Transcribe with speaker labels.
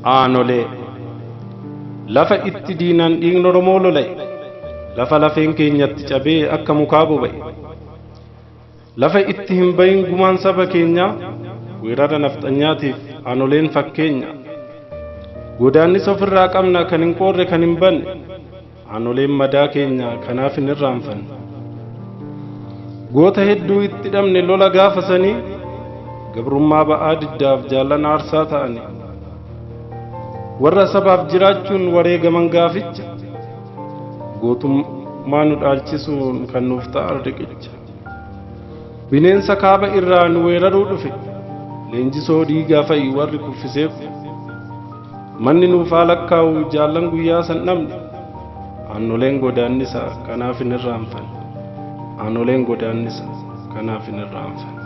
Speaker 1: Aanolee lafa itti diinaan dhiigni Oromoo lola'e, lafa lafeen keenyatti cabee akka mukaa boba'e, lafa itti hin bahin gumaan saba keenyaa weerara nafxanyaatiif Aanoleen fakkeenya. Godaannisa ofirraa qabna kan hin qoorre kan hin banne, Aanoleen madaa keenya kanaaf hin irraanfanne. Goota hedduu itti dhabne lola gaafasanii, gabrummaa ba'aa diddaaf jaallan aarsaa ta'anii, warra sabaaf jiraachuun wareegaman gaaficha, gootummaa nu dhaalchisuun kan nuuf ta'a riqicha. Bineensa kaaba irraa nu weeraruu dhufe, leenjisoo dhiigaa fa'i warri kuffiseef, manni nuuf haa lakkaa'u jaallan guyyaa san dhabne, Aanoleen godaannisa kanaaf hin irraanfanne. Aanoleen godaannisa kanaaf hin irraanfanne.